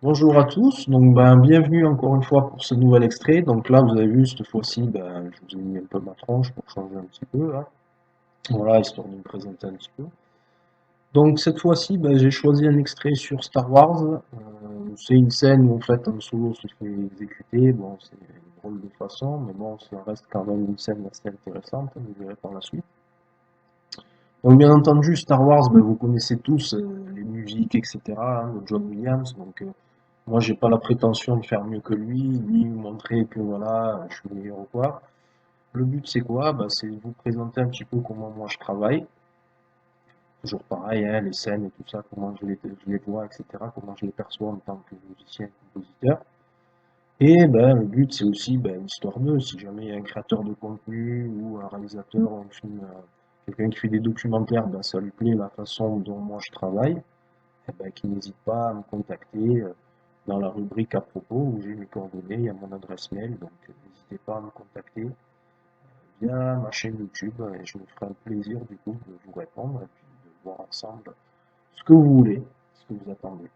Bonjour à tous, donc bienvenue encore une fois pour ce nouvel extrait. Donc là vous avez vu cette fois-ci je vous ai mis un peu ma tronche pour changer un petit peu là. Voilà, histoire de me présenter un petit peu. Donc cette fois-ci j'ai choisi un extrait sur Star Wars. C'est une scène où en fait un solo se fait exécuter. Bon c'est une drôle de façon, mais bon ça reste quand même une scène assez intéressante, vous verrez par la suite. Donc bien entendu, Star Wars, vous connaissez tous les musiques, etc., de John Williams. Moi, j'ai pas la prétention de faire mieux que lui, ni montrer que voilà, je suis meilleur ou quoi. Le but, c'est quoi? C'est de vous présenter un petit peu comment moi je travaille. Toujours pareil, hein, les scènes et tout ça, comment je les vois, etc., comment je les perçois en tant que musicien et compositeur. Et le but, c'est aussi histoire de, si jamais il y a un créateur de contenu ou un réalisateur, ou un film, quelqu'un qui fait des documentaires, ça lui plaît la façon dont moi je travaille, qu'il n'hésite pas à me contacter dans la rubrique à propos où j'ai mes coordonnées, il y a mon adresse mail, donc n'hésitez pas à me contacter via ma chaîne YouTube et je me ferai un plaisir du coup de vous répondre et puis de voir ensemble ce que vous voulez, ce que vous attendez.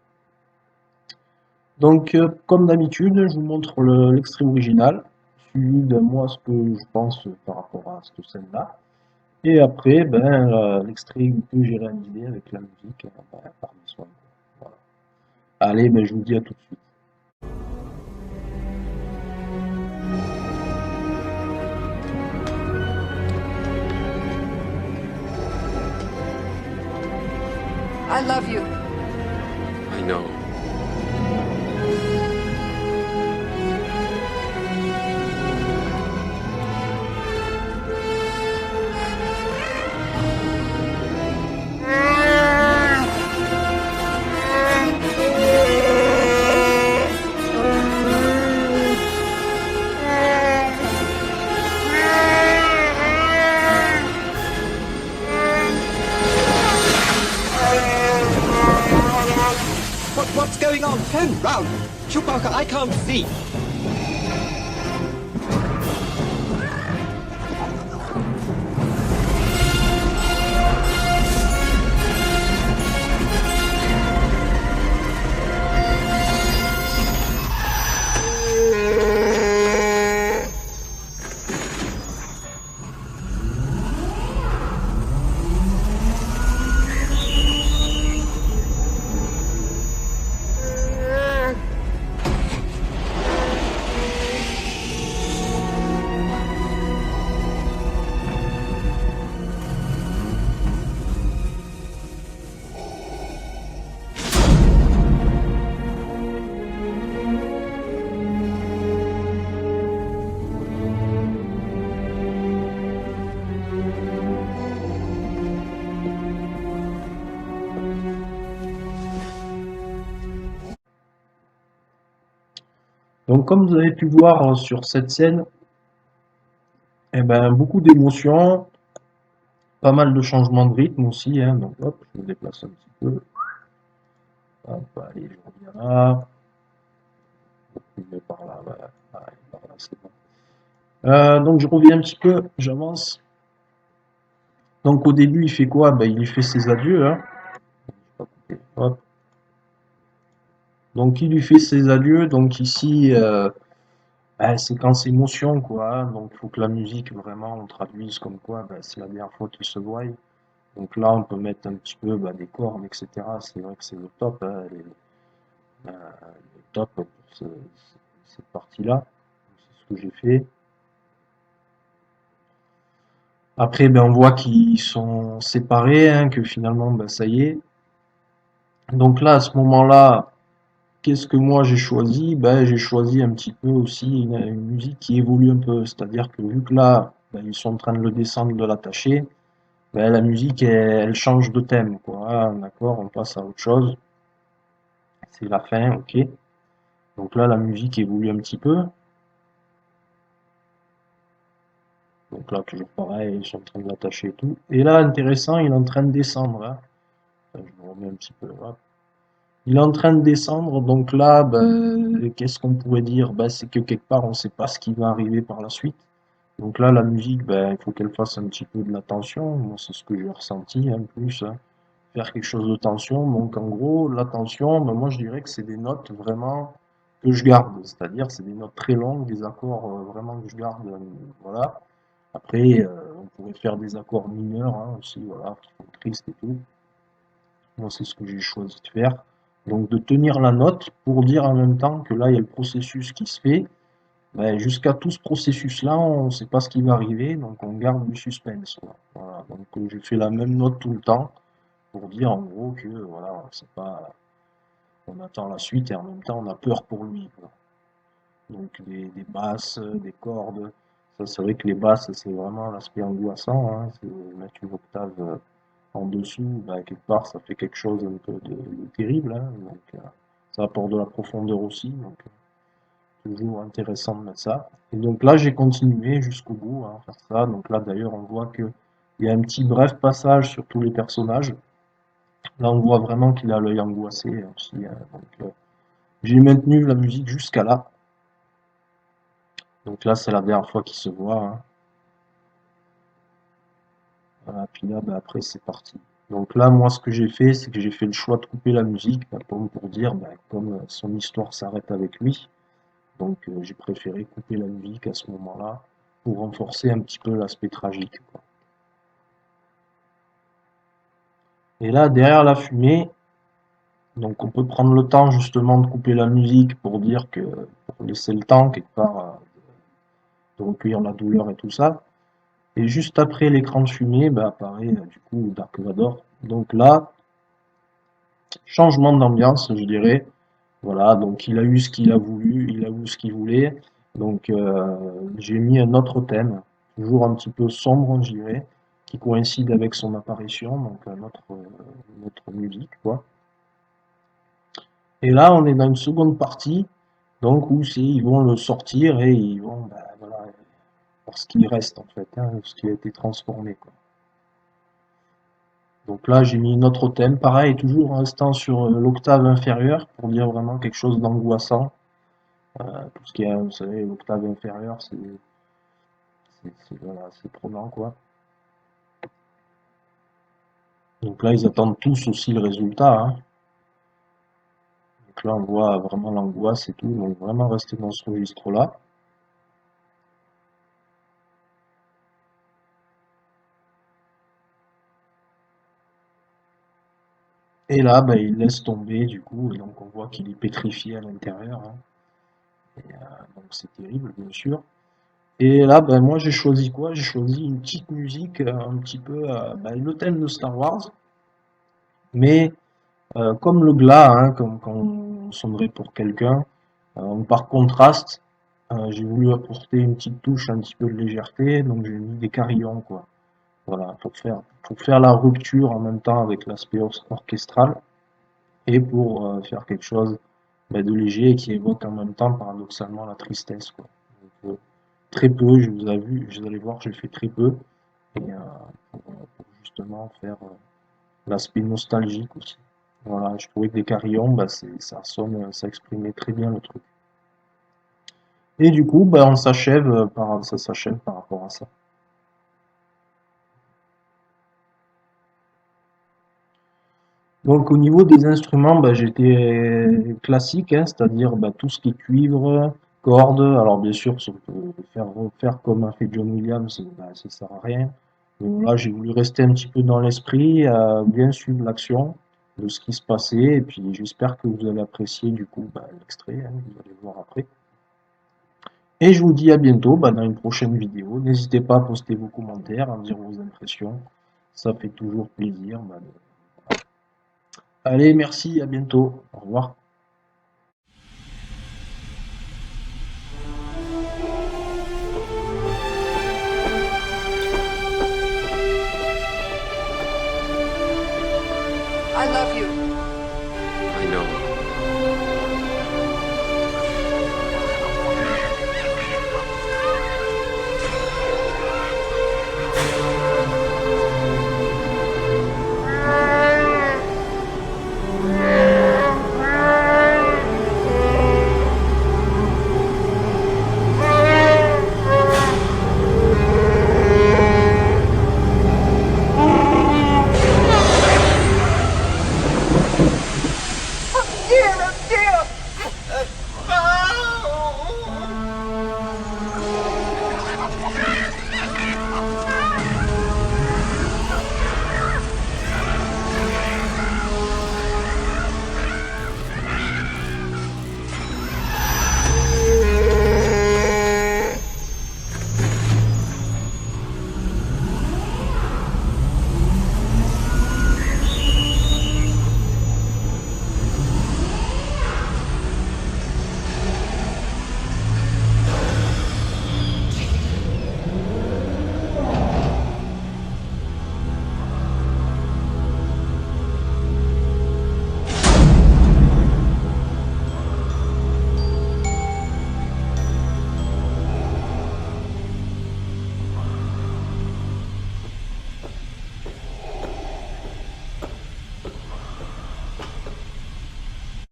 Donc, comme d'habitude, je vous montre l'extrait original, suivi de moi ce que je pense par rapport à cette scène-là. Et après, l'extrait que j'ai réalisé avec la musique par mes soins. Voilà. Allez, je vous dis à tout de suite. I love you. I know. What's going on? Turn round! Chewbacca, I can't see! Donc, comme vous avez pu voir sur cette scène, beaucoup d'émotions, pas mal de changements de rythme aussi, hein. Donc, hop, je me déplace un petit peu. Hop, allez, je reviens là. Je vais par là, voilà. Allez, par là, c'est bon. Donc, je reviens un petit peu, j'avance. Donc, au début, il fait quoi? Il lui fait ses adieux, hein. Hop. Donc, il lui fait ses adieux. Donc, ici, séquence émotion, quoi, hein. Donc, il faut que la musique, vraiment, on traduise comme quoi c'est la dernière fois qu'ils se voient. Donc là, on peut mettre un petit peu des cornes, etc. C'est vrai que c'est le top, hein, le top pour cette partie-là. C'est ce que j'ai fait. Après, on voit qu'ils sont séparés, hein, que finalement, ça y est. Donc là, à ce moment-là, qu'est-ce que moi j'ai choisi? J'ai choisi un petit peu aussi une musique qui évolue un peu. C'est-à-dire que vu que là, ils sont en train de le descendre, de l'attacher, la musique, elle change de thème, quoi. Ah, d'accord, on passe à autre chose. C'est la fin, ok. Donc là, la musique évolue un petit peu. Donc là, toujours pareil, ils sont en train de l'attacher et tout. Et là, intéressant, il est en train de descendre, hein. Je me remets un petit peu. Hop. Il est en train de descendre, donc là, qu'est-ce qu'on pourrait dire? C'est que quelque part, on ne sait pas ce qui va arriver par la suite. Donc là, la musique, il faut qu'elle fasse un petit peu de la tension. Moi, c'est ce que j'ai ressenti, hein, plus, hein. faire quelque chose de tension. Donc en gros, la tension, ben, moi je dirais que c'est des notes vraiment que je garde, c'est-à-dire c'est des notes très longues, des accords vraiment que je garde, voilà. Après, on pourrait faire des accords mineurs hein, aussi, voilà, qui sont tristes et tout. Moi, c'est ce que j'ai choisi de faire. Donc de tenir la note pour dire en même temps que là, il y a le processus qui se fait. Ben, jusqu'à tout ce processus-là, on ne sait pas ce qui va arriver, donc on garde du suspense, quoi. Voilà. Donc je fais la même note tout le temps pour dire en gros que voilà, on sait pas, on attend la suite et en même temps on a peur pour lui, quoi. Donc des basses, des cordes. Ça, c'est vrai que les basses, c'est vraiment l'aspect angoissant, hein. C'est mettre une octave en dessous, ben, quelque part, ça fait quelque chose un peu de terrible, hein. Donc ça apporte de la profondeur aussi. Donc, toujours intéressant de mettre ça. Et donc là, j'ai continué jusqu'au bout hein, à faire ça. Donc là, d'ailleurs, on voit que il y a un petit bref passage sur tous les personnages. Là, on voit vraiment qu'il a l'œil angoissé aussi. Hein. Donc, j'ai maintenu la musique jusqu'à là. Donc là, c'est la dernière fois qu'il se voit. Hein. Voilà, puis là, ben, après, c'est parti. Donc là, moi, ce que j'ai fait, c'est que j'ai fait le choix de couper la musique ben, pour dire, ben, comme son histoire s'arrête avec lui, donc j'ai préféré couper la musique à ce moment-là pour renforcer un petit peu l'aspect tragique, quoi. Et là, derrière la fumée, donc on peut prendre le temps justement de couper la musique pour dire que, pour laisser le temps quelque part de recueillir la douleur et tout ça. Et juste après l'écran de fumée, bah, apparaît du coup Dark Vador. Donc là, changement d'ambiance, je dirais. Voilà, donc il a eu ce qu'il a voulu, il a eu ce qu'il voulait. Donc j'ai mis un autre thème, toujours un petit peu sombre, je dirais, qui coïncide avec son apparition, donc une autre musique, quoi. Et là, on est dans une seconde partie, donc où ils vont le sortir et ils vont, bah, voilà, voir ce qu'il reste en fait, hein, ce qui a été transformé, quoi. Donc là, j'ai mis un autre thème, pareil, toujours en restant sur l'octave inférieure pour dire vraiment quelque chose d'angoissant. Tout ce qui est, vous savez, l'octave inférieure, voilà, c'est prenant, quoi. Donc là, ils attendent tous aussi le résultat, hein. Donc là, on voit vraiment l'angoisse et tout, donc vraiment rester dans ce registre-là. Et là, bah, il laisse tomber, du coup, et donc on voit qu'il est pétrifié à l'intérieur, hein. Donc c'est terrible, bien sûr. Et là, ben, moi, j'ai choisi quoi? J'ai choisi une petite musique, un petit peu, ben, le thème de Star Wars, mais comme le glas, hein, comme quand on sonnerait pour quelqu'un, par contraste, j'ai voulu apporter une petite touche, un petit peu de légèreté, donc j'ai mis des carillons, quoi. Voilà, pour faire la rupture en même temps avec l'aspect orchestral, et pour faire quelque chose ben, de léger et qui évoque en même temps, paradoxalement, la tristesse, quoi. Donc, très peu, vous allez voir, j'ai fait très peu, et pour justement faire l'aspect nostalgique aussi. Voilà, je trouvais que des carillons, bah, ça sonne, ça exprimait très bien le truc. Et du coup, bah, ça s'achève par rapport à ça. Donc au niveau des instruments, bah, j'étais classique, hein, c'est-à-dire bah, tout ce qui est cuivre, cordes. Alors bien sûr, si on peut refaire comme a fait John Williams, bah, ça sert à rien. Mais voilà, j'ai voulu rester un petit peu dans l'esprit, bien suivre l'action de ce qui se passait, et puis j'espère que vous allez apprécier du coup bah, l'extrait, hein, vous allez voir après. Et je vous dis à bientôt bah, dans une prochaine vidéo. N'hésitez pas à poster vos commentaires, à me dire vos impressions. Ça fait toujours plaisir. Bah, Allez, merci, à bientôt. Au revoir.